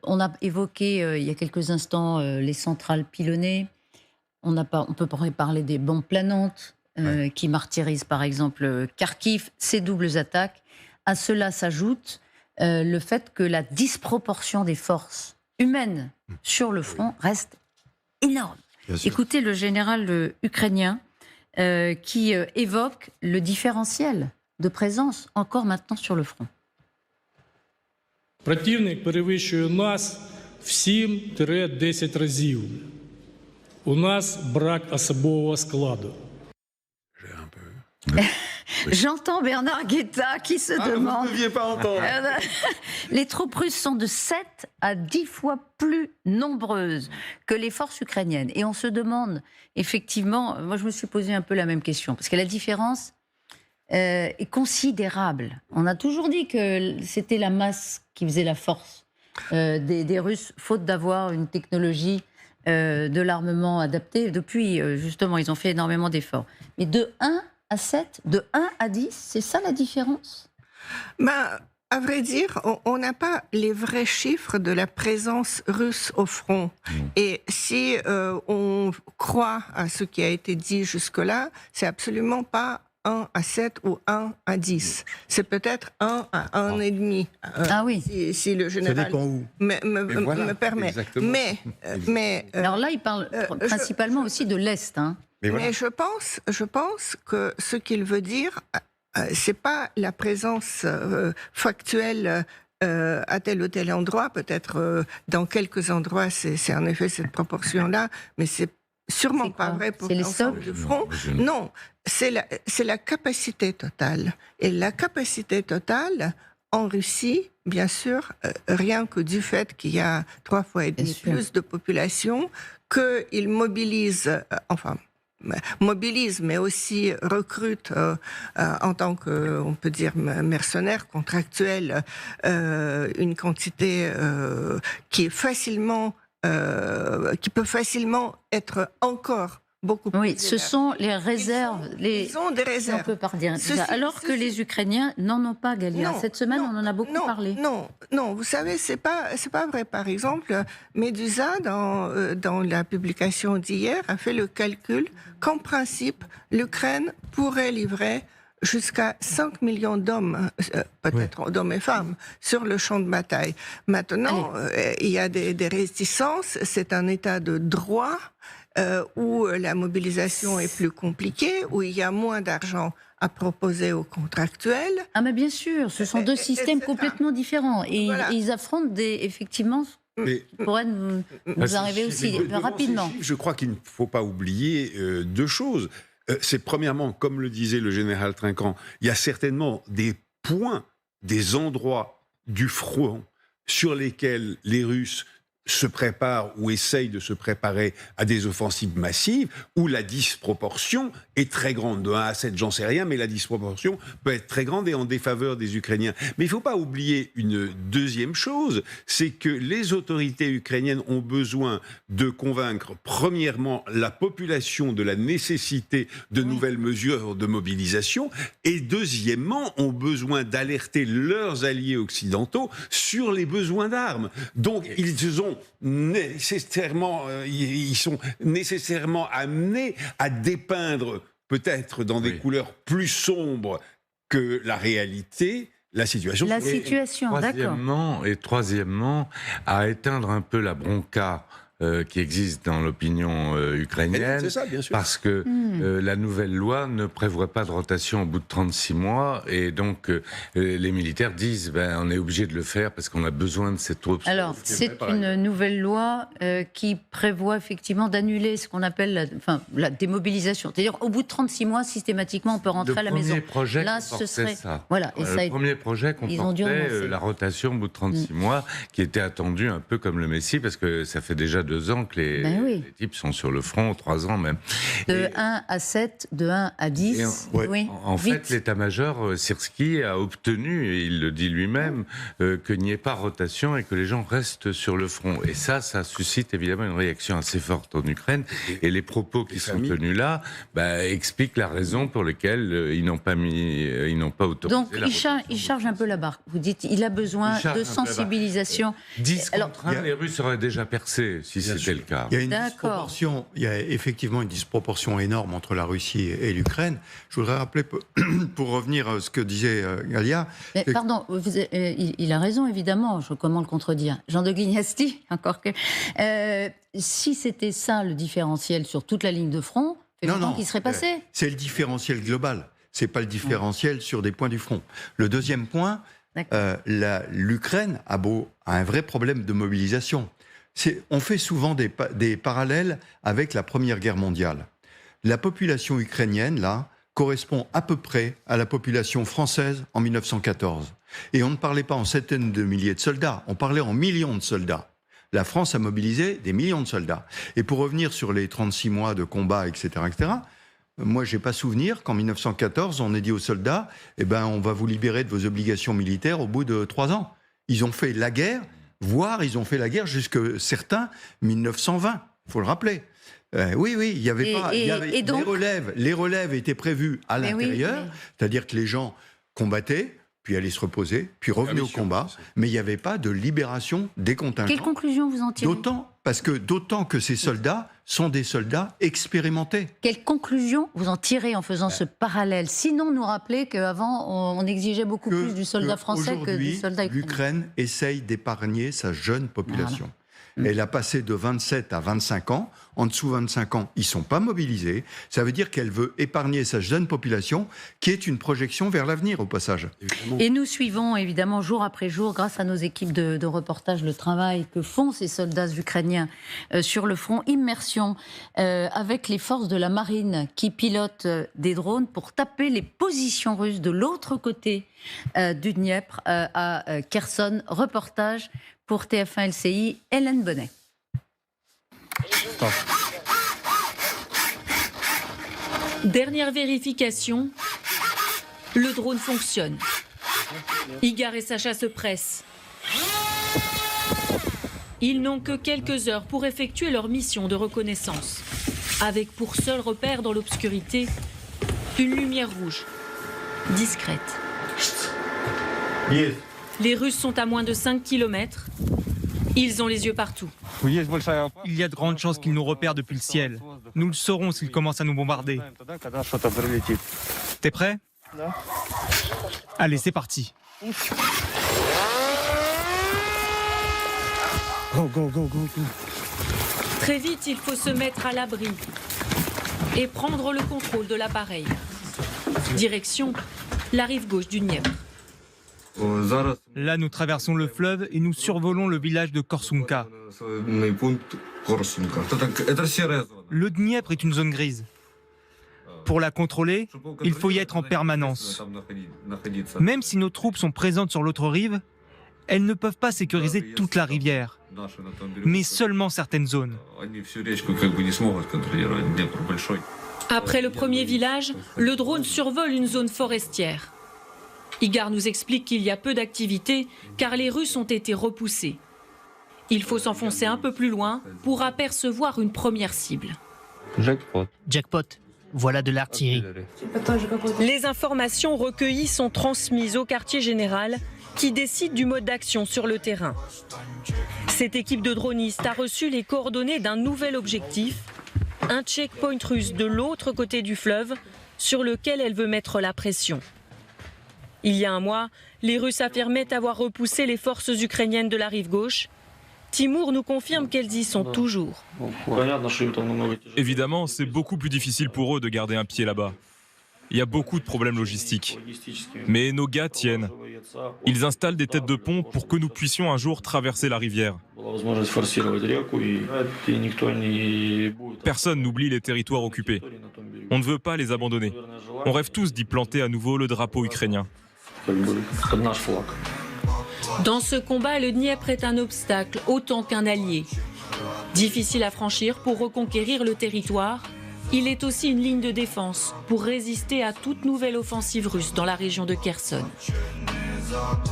On a évoqué il y a quelques instants les centrales pilonnées. On peut parler des bombes planantes Ouais. qui martyrisent par exemple Kharkiv, ces doubles attaques. À cela s'ajoute le fait que la disproportion des forces humaines sur le front reste énorme. Bien sûr. Écoutez le général ukrainien qui évoque le différentiel de présence encore maintenant sur le front. Противник перевищує нас в 7-10 разів. У нас брак особового складу. J'ai un peu. J'entends Bernard Guetta qui se Vous demande... ne deviez pas entendre. Les troupes russes sont de 7 à 10 fois plus nombreuses que les forces ukrainiennes. Et on se demande, effectivement, moi je me suis posé un peu la même question, parce que la différence est considérable. On a toujours dit que c'était la masse qui faisait la force des Russes, faute d'avoir une technologie de l'armement adapté. Depuis, justement, ils ont fait énormément d'efforts. Mais de 1 à 7, de 1 à 10, c'est ça la différence? Ben, à vrai dire, on n'a pas les vrais chiffres de la présence russe au front. Et si on croit à ce qui a été dit jusque-là, c'est absolument pas 1 à 7 ou 1 à 10. C'est peut-être 1 à 1,5. Ah oui. Si le Ça général dépend où. me permet. exactement. Mais Alors là, il parle principalement aussi de l'Est. Hein. Mais voilà. Mais je pense que ce qu'il veut dire, c'est pas la présence factuelle à tel ou tel endroit. Peut-être dans quelques endroits, c'est en effet cette proportion-là, mais c'est sûrement C'est quoi? pas vrai pour C'est les l'ensemble stocks? du front. Non, c'est la capacité totale. Et la capacité totale en Russie, bien sûr, rien que du fait qu'il y a 3 fois et Bien demi sûr. plus de population, qu'ils mobilisent, mobilise, mais aussi recrute en tant que, on peut dire, mercenaire, contractuel, une quantité qui peut facilement être encore beaucoup plus Oui, ce élevée. sont les réserves. Ils ont des Si on réserves. peut pas dire Ceci- alors que les Ukrainiens n'en ont pas, Galia. Non, Cette semaine, non, on en a beaucoup parlé. Non, vous savez, c'est pas vrai. Par exemple, Medusa, dans la publication d'hier, a fait le calcul qu'en principe, l'Ukraine pourrait livrer jusqu'à 5 millions d'hommes, peut-être d'hommes et femmes, sur le champ de bataille. Maintenant, il y a des réticences, c'est un état de droit où la mobilisation est plus compliquée, où il y a moins d'argent à proposer aux contractuels. Ah, mais bien sûr, ce sont deux systèmes etc. complètement différents. Et Voilà. ils affrontent effectivement, Mais ce pourrait nous arriver aussi devant rapidement. ces chiffres, je crois qu'il ne faut pas oublier deux choses. C'est premièrement, comme le disait le général Trinquant, il y a certainement des points, des endroits du front sur lesquels les Russes se préparent ou essayent de se préparer à des offensives massives, où la disproportion est très grande. De 1 à 7, j'en sais rien, mais la disproportion peut être très grande et en défaveur des Ukrainiens. Mais il ne faut pas oublier une deuxième chose, c'est que les autorités ukrainiennes ont besoin de convaincre, premièrement, la population de la nécessité de nouvelles mesures de mobilisation, et deuxièmement, ont besoin d'alerter leurs alliés occidentaux sur les besoins d'armes. Donc, ils sont nécessairement amenés à dépeindre, peut-être dans des couleurs plus sombres que la réalité, la situation. La situation, d'accord. Troisièmement, à éteindre un peu la bronca qui existe dans l'opinion ukrainienne, C'est ça, bien sûr. parce que la nouvelle loi ne prévoit pas de rotation au bout de 36 mois, et donc les militaires disent on est obligé de le faire parce qu'on a besoin de ces troupes. Alors, c'est une nouvelle loi qui prévoit effectivement d'annuler ce qu'on appelle la démobilisation. C'est-à-dire, au bout de 36 mois, systématiquement, on peut rentrer à la maison. Là, ce serait ça. Voilà, et ça Le premier projet ils ont dû comportait renoncer. la rotation au bout de 36 mois, qui était attendu un peu comme le Messie, parce que ça fait déjà 2 2 ans que Ben oui. les types sont sur le front, 3 ans même. De 1 à 7, de 1 à 10. Oui, En fait, vite. l'état-major Sirski a obtenu, et il le dit lui-même, qu'il n'y ait pas rotation et que les gens restent sur le front. Et ça suscite évidemment une réaction assez forte en Ukraine. Et les propos qui sont tenus là expliquent la raison pour laquelle ils n'ont pas autorisé Donc, la rotation. il charge un peu la barque. Vous dites, il a besoin Il charge de un peu la barque. sensibilisation. 10 Alors, contre 1, les Russes auraient déjà percé, si c'était le cas. Il y a une D'accord. disproportion, il y a effectivement une disproportion énorme entre la Russie et l'Ukraine. Je voudrais rappeler, pour revenir à ce que disait Galia... Mais pardon, il a raison, évidemment, comment le contredire. Jean de Guignasti, encore que... si c'était ça le différentiel sur toute la ligne de front, fait longtemps qu'il serait passé. C'est le différentiel global, c'est pas le différentiel sur des points du front. Le deuxième point, l'Ukraine a un vrai problème de mobilisation. On fait souvent des parallèles avec la Première Guerre mondiale. La population ukrainienne, là, correspond à peu près à la population française en 1914. Et on ne parlait pas en centaines de milliers de soldats, on parlait en millions de soldats. La France a mobilisé des millions de soldats. Et pour revenir sur les 36 mois de combat, etc., moi, j'ai pas souvenir qu'en 1914, on ait dit aux soldats, on va vous libérer de vos obligations militaires au bout de 3 ans. Ils ont fait la guerre, voire ils ont fait la guerre jusque certains 1920, il faut le rappeler. Oui, il y avait pas. Et donc, les relèves étaient prévues à l'intérieur, c'est-à-dire que les gens combattaient, puis allaient se reposer, puis revenaient au combat, mais il n'y avait pas de libération des contingents. quelle conclusion vous en tirez? D'autant que ces soldats sont des soldats expérimentés. Quelle conclusion vous en tirez en faisant ce parallèle? Sinon, nous rappeler qu'avant, on exigeait beaucoup plus du soldat français que du soldat ukrainien. L'Ukraine essaye d'épargner sa jeune population. Elle a passé de 27 à 25 ans. En dessous de 25 ans, ils ne sont pas mobilisés. Ça veut dire qu'elle veut épargner sa jeune population, qui est une projection vers l'avenir, au passage. Et nous suivons, évidemment, jour après jour, grâce à nos équipes de reportage, le travail que font ces soldats ukrainiens sur le front. Immersion avec les forces de la marine qui pilotent des drones pour taper les positions russes de l'autre côté du Dniepr, à Kherson. Reportage pour TF1 LCI, Hélène Bonnet. Dernière vérification, le drone fonctionne. Igor et Sacha se pressent. Ils n'ont que quelques heures pour effectuer leur mission de reconnaissance, avec pour seul repère dans l'obscurité une lumière rouge, discrète. Les Russes sont à moins de 5 km. Ils ont les yeux partout. Il y a de grandes chances qu'ils nous repèrent depuis le ciel. Nous le saurons s'ils commencent à nous bombarder. T'es prêt? Allez, c'est parti. Go. Très vite, il faut se mettre à l'abri et prendre le contrôle de l'appareil. Direction la rive gauche du Dniepr. Là, nous traversons le fleuve et nous survolons le village de Korsunka. Le Dniepr est une zone grise. Pour la contrôler, il faut y être en permanence. Même si nos troupes sont présentes sur l'autre rive, elles ne peuvent pas sécuriser toute la rivière, mais seulement certaines zones. Après le premier village, le drone survole une zone forestière. Igor nous explique qu'il y a peu d'activité car les Russes ont été repoussés. Il faut s'enfoncer un peu plus loin pour apercevoir une première cible. Jackpot, voilà de l'artillerie. Les informations recueillies sont transmises au quartier général qui décide du mode d'action sur le terrain. Cette équipe de dronistes a reçu les coordonnées d'un nouvel objectif, un checkpoint russe de l'autre côté du fleuve sur lequel elle veut mettre la pression. Il y a un mois, les Russes affirmaient avoir repoussé les forces ukrainiennes de la rive gauche. Timur nous confirme qu'elles y sont toujours. Évidemment, c'est beaucoup plus difficile pour eux de garder un pied là-bas. Il y a beaucoup de problèmes logistiques. Mais nos gars tiennent. Ils installent des têtes de pont pour que nous puissions un jour traverser la rivière. Personne n'oublie les territoires occupés. On ne veut pas les abandonner. On rêve tous d'y planter à nouveau le drapeau ukrainien. Dans ce combat, le Dniepr est un obstacle autant qu'un allié. Difficile à franchir pour reconquérir le territoire, il est aussi une ligne de défense pour résister à toute nouvelle offensive russe dans la région de Kherson.